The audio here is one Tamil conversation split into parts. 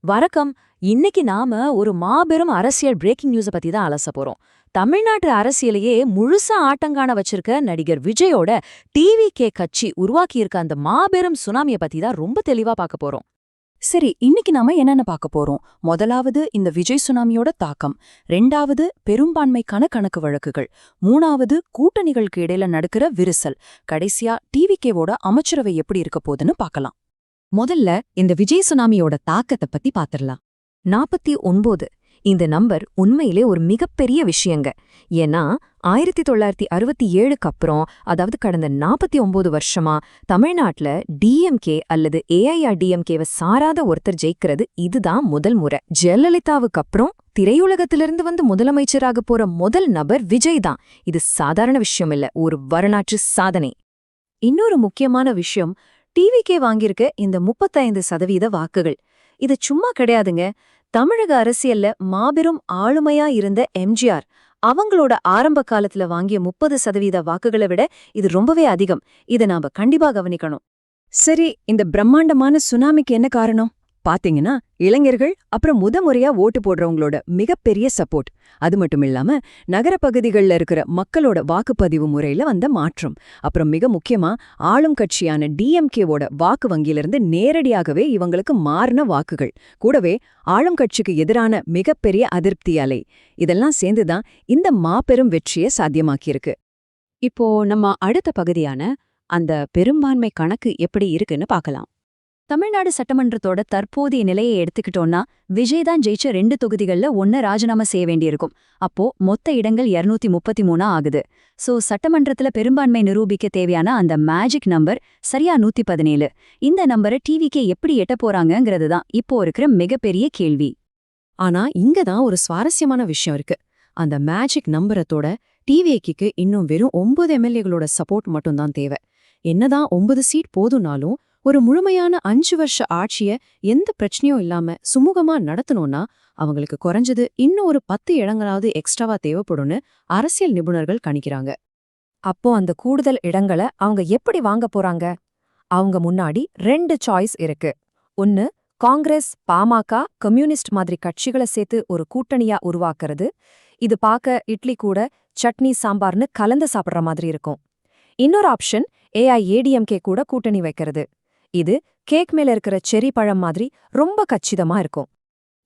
வணக்கம். இன்னைக்கு நாம ஒரு மாபெரும் அரசியல் பிரேக்கிங் நியூஸ பத்தி தான் அலச போறோம். தமிழ்நாட்டு அரசியலையே முழுசா ஆட்டங்காண வச்சிருக்க நடிகர் விஜயோட டிவிகே கட்சி உருவாக்கியிருக்க அந்த மாபெரும் சுனாமிய பத்தி தான் ரொம்ப தெளிவா பார்க்க போறோம். சரி, இன்னைக்கு நாம என்னென்ன பார்க்க போறோம்? முதலாவது இந்த விஜய் சுனாமியோட தாக்கம், ரெண்டாவது பெரும்பான்மைக்கான கணக்கு வழக்குகள், மூணாவது கூட்டணிகளுக்கு இடையில நடக்கிற விரிசல், கடைசியா டிவிகேவோட அமைச்சரவை எப்படி இருக்க போகுதுன்னு பார்க்கலாம். முதல்ல இந்த விஜய் சுனாமியோட தாக்கத்தை பத்தி பாத்திரலாம். 49 இந்த நம்பர் உண்மையிலே ஒரு மிகப்பெரிய விஷயங்க. ஏன்னா 1967க்கு அப்புறம், அதாவது கடந்த 49 வருஷமா தமிழ்நாட்டுல டிஎம்கே அல்லது ஏஐஆர்டிஎம்கேவை சாராத ஒருத்தர் ஜெயிக்கிறது இதுதான் முதல் முறை. ஜெயலலிதாவுக்கு அப்புறம் திரையுலகத்திலிருந்து வந்து முதலமைச்சராக போற முதல் நபர் விஜய் தான். இது சாதாரண விஷயம் இல்ல, ஒரு வரலாற்று சாதனை. இன்னொரு முக்கியமான விஷயம், டிவிகே வாங்கியிருக்க இந்த 35% வாக்குகள். இது சும்மா கிடையாதுங்க. தமிழக அரசியல்ல மாபெரும் ஆளுமையா இருந்த எம்ஜிஆர் அவங்களோட ஆரம்ப காலத்துல வாங்கிய 30% வாக்குகளை விட இது ரொம்பவே அதிகம். இதை நாம கண்டிப்பா கவனிக்கணும். சரி, இந்த பிரம்மாண்டமான சுனாமிக்கு என்ன காரணம் பாத்தீங்கன்னா, இளைஞர்கள் அப்புறம் முறையா ஓட்டு போடுறவங்களோட மிகப்பெரிய சப்போர்ட். அது மட்டும் இல்லாம நகரப்பகுதிகளில் இருக்கிற மக்களோட வாக்குப்பதிவு முறையில வந்த மாற்றம், அப்புறம் மிக முக்கியமா ஆளும் கட்சியான டிஎம்கேவோட வாக்கு வங்கியிலிருந்து நேரடியாகவே இவங்களுக்கு மாறின வாக்குகள், கூடவே ஆளும் கட்சிக்கு எதிரான மிகப்பெரிய அதிருப்தி அலை, இதெல்லாம் சேர்ந்துதான் இந்த மாபெரும் வெற்றியை சாத்தியமாக்கியிருக்கு. இப்போ நம்ம அடுத்த பகுதியான அந்த பெரும்பான்மை கணக்கு எப்படி இருக்குன்னு பார்க்கலாம். தமிழ்நாடு சட்டமன்றத்தோட தற்போதைய நிலையை எடுத்துக்கிட்டோம்னா, விஜய் தான் ஜெயிச்ச 2 தொகுதிகள்ல 1 ராஜினாமா செய்ய வேண்டியிருக்கும். அப்போ மொத்த இடங்கள் 233 ஆகுது. சட்டமன்றத்துல பெரும்பான்மை நிரூபிக்க தேவையான அந்த மேஜிக் நம்பர் சரியா 117. இந்த நம்பரை டிவிகே எப்படி எட்ட போறாங்கங்கிறது தான் இப்போ இருக்கிற மிகப்பெரிய கேள்வி. ஆனா இங்கதான் ஒரு சுவாரஸ்யமான விஷயம் இருக்கு. அந்த மேஜிக் நம்பரத்தோட டிவிகேக்கு இன்னும் வெறும் 9 எம்எல்ஏகளோட சப்போர்ட் மட்டும்தான் தேவை. என்னதான் 9 சீட் போதும்னாலும் ஒரு முழுமையான 5 வருஷ ஆட்சிய எந்த பிரச்சனையும் இல்லாம சுமூகமா நடத்தணும்னா அவங்களுக்கு குறைஞ்சது இன்னும் ஒரு 10 இடங்களாவது எக்ஸ்ட்ராவா தேவைப்படும்னு அரசியல் நிபுணர்கள் கணிக்கிறாங்க. அப்போ அந்த கூடுதல் இடங்களை அவங்க எப்படி வாங்க போறாங்க? அவங்க முன்னாடி 2 சாய்ஸ் இருக்கு. ஒன்னு, காங்கிரஸ், பாமக, கம்யூனிஸ்ட் மாதிரி கட்சிகளை சேர்த்து ஒரு கூட்டணியா உருவாக்குறது. இது பார்க்க இட்லி கூட சட்னி சாம்பார்னு கலந்து சாப்பிடுற மாதிரி இருக்கும். இன்னொரு ஆப்ஷன், ஏஐஏடிஎம்கே கூட கூட்டணி வைக்கிறது. இது கேக் மேல இருக்கிற செரி பழம் மாதிரி ரொம்ப கச்சிதமா இருக்கும்.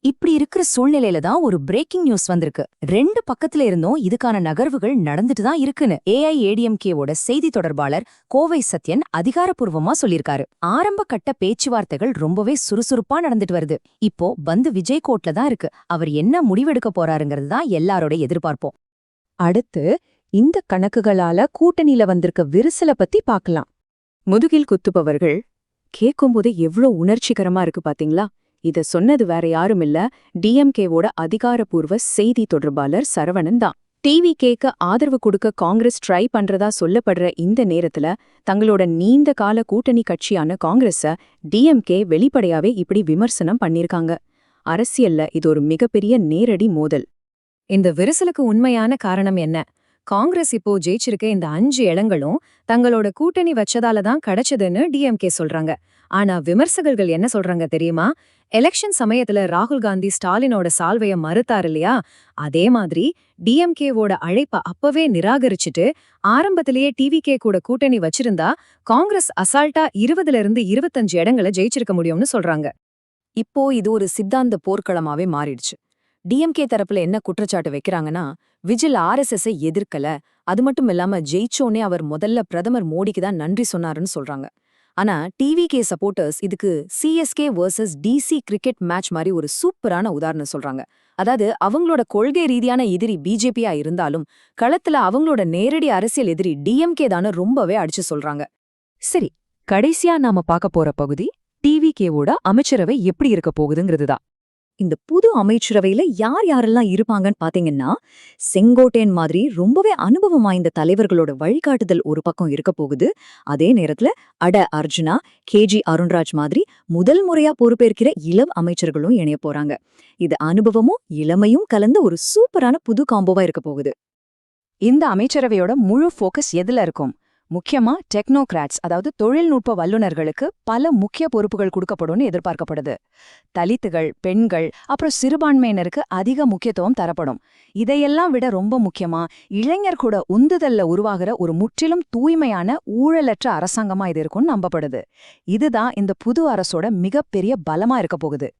இப்படி இருக்கிற சூழ்நிலையில தான் ஒரு பிரேக்கிங் நியூஸ் வந்திருக்கு. 2 பக்கத்துல இருந்தும் இதுக்கான நகர்வுகள் நடந்துட்டு தான் இருக்குன்னு ஏஐஏடிஎம்கேவோட செய்தி தொடர்பாளர் கோவை சத்யன் அதிகாரப்பூர்வமா சொல்லியிருக்காரு. ஆரம்ப கட்ட பேச்சுவார்த்தைகள் ரொம்பவே சுறுசுறுப்பா நடந்துட்டு வருது. இப்போ பந்து விஜய் கோட்ல தான் இருக்கு. அவர் என்ன முடிவெடுக்க போறாருங்கிறது தான் எல்லாரோட எதிர்பார்ப்போம். அடுத்து இந்த கணக்குகளால கூட்டணியில வந்திருக்க விரிசல பத்தி பார்க்கலாம். முதுகில் குத்துபவர்கள் கேட்கும்போதே எவ்ளோ உணர்ச்சிகரமா இருக்கு பாத்தீங்களா? இத சொன்னது வேற யாரும் இல்ல, டிஎம்கேவோட அதிகாரப்பூர்வ செய்தி தொடர்பாளர் சரவணன் தான். டிவிகேக்கு ஆதரவு கொடுக்க காங்கிரஸ் ட்ரை பண்றதா சொல்லப்படுற இந்த நேரத்துல தங்களோட நீண்ட கால கூட்டணி கட்சியான காங்கிரஸ டிஎம்கே வெளிப்படையாவே இப்படி விமர்சனம் பண்ணிருக்காங்க. அரசியல்ல இது ஒரு மிகப்பெரிய நேரடி மோதல். இந்த விரிசலுக்கு உண்மையான காரணம் என்ன? காங்கிரஸ் இப்போ ஜெயிச்சிருக்க இந்த 5 இடங்களும் தங்களோட கூட்டணி வச்சதால தான் கிடைச்சதுன்னு டிஎம்கே சொல்றாங்க. ஆனா விமர்சகர்கள் என்ன சொல்றாங்க தெரியுமா? எலெக்ஷன் சமயத்துல ராகுல் காந்தி ஸ்டாலினோட சால்வைய மறுத்தார் இல்லையா, அதே மாதிரி டிஎம்கேவோட அழைப்ப அப்பவே நிராகரிச்சுட்டு ஆரம்பத்திலேயே டிவிகே கூட கூட்டணி வச்சிருந்தா காங்கிரஸ் அசால்ட்டா 20லிருந்து 25 இடங்களை ஜெயிச்சிருக்க முடியும்னு சொல்றாங்க. இப்போ இது ஒரு சித்தாந்த போர்க்களமாவே மாறிடுச்சு. டிஎம்கே தரப்புல என்ன குற்றச்சாட்டு வைக்கிறாங்கன்னா, விஜில் ஆர்எஸ்எஸ்ஐ எதிர்க்கல, அது மட்டும் இல்லாம ஜெயிச்சோனே அவர் முதல்ல பிரதமர் மோடிக்கு தான் நன்றி சொன்னாருன்னு சொல்றாங்க. ஆனா டிவிகே சப்போர்ட்டர்ஸ் இதுக்கு CSK versus DC cricket match மாதிரி ஒரு சூப்பரான உதாரணம் சொல்றாங்க. அதாவது அவங்களோட கொள்கை ரீதியான எதிரி பிஜேபியா இருந்தாலும் களத்துல அவங்களோட நேரடி அரசியல் எதிரி டிஎம்கே தானு ரொம்பவே அடிச்சு சொல்றாங்க. சரி, கடைசியா நாம பார்க்க போற பகுதி டிவிகேவோட அமைச்சரவை எப்படி இருக்க போகுதுங்கிறதுதான். இந்த புது அமைச்சரவையில யார் யாரெல்லாம் இருப்பாங்கன்னு பாத்தீங்கன்னா, செங்கோட்டையன் மாதிரி ரொம்பவே அனுபவம் வாய்ந்த தலைவர்களோட வழிகாட்டுதல் ஒரு பக்கம் இருக்க போகுது. அதே நேரத்துல அர்ஜுனா, கேஜி அருண்ராஜ் மாதிரி முதல் முறையா பொறுப்பேற்கிற இளம் அமைச்சர்களும் இணைய போறாங்க. இது அனுபவமும் இளமையும் கலந்த ஒரு சூப்பரான புது காம்போவா இருக்க போகுது. இந்த அமைச்சரவையோட முழு ஃபோக்கஸ் எதுல இருக்கும்? முக்கியமா டெக்னோகிராட்ஸ், அதாவது தொழில்நுட்ப வல்லுநர்களுக்கு பல முக்கிய பொறுப்புகள் கொடுக்கப்படும்னு எதிர்பார்க்கப்படுது. தலித்துகள், பெண்கள், அப்புறம் சிறுபான்மையினருக்கு அதிக முக்கியத்துவம் தரப்படும். இதையெல்லாம் விட ரொம்ப முக்கியமா, இளைஞர் கூட உந்துதல்ல உருவாகிற ஒரு முற்றிலும் தூய்மையான, ஊழலற்ற அரசாங்கமா இது இருக்கும்னு நம்பப்படுது. இதுதான் இந்த புது அரசோட மிகப்பெரிய பலமா இருக்க போகுது.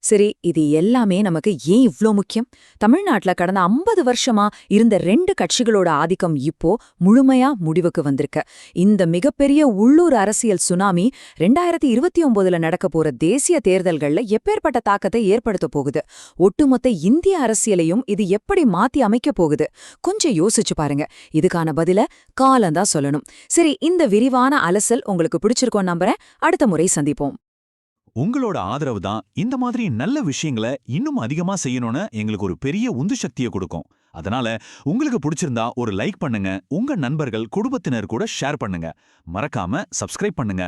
சரி, இது எல்லாமே நமக்கு ஏன் இவ்ளோ முக்கியம்? தமிழ்நாட்டுல கடந்த 50 வருஷமா இருந்த 2 கட்சிகளோட ஆதிக்கம் இப்போ முழுமையா முடிவுக்கு வந்திருக்கு. இந்த மிகப்பெரிய உள்ளூர் அரசியல் சுனாமி 2029ல நடக்க போற தேசிய தேர்தல்கள்ல எப்பேற்பட்ட தாக்கத்தை ஏற்படுத்த போகுது? ஒட்டுமொத்த இந்திய அரசியலையும் இது எப்படி மாத்தி அமைக்க போகுது? கொஞ்சம் யோசிச்சு பாருங்க. இதுக்கான பதில காலம்தான் சொல்லணும். சரி, இந்த விரிவான அலசல் உங்களுக்கு பிடிச்சிருக்கோம் நம்புறேன். அடுத்த முறை சந்திப்போம். உங்களோட ஆதரவு தான் இந்த மாதிரி நல்ல விஷயங்களை இன்னும் அதிகமா செய்யணும்னு எங்களுக்கு ஒரு பெரிய உந்து சக்தியை கொடுக்கும். அதனால உங்களுக்கு பிடிச்சிருந்தா ஒரு லைக் பண்ணுங்க, உங்க நண்பர்கள், குடும்பத்தினர் கூட ஷேர் பண்ணுங்க. மறக்காம சப்ஸ்கிரைப் பண்ணுங்க.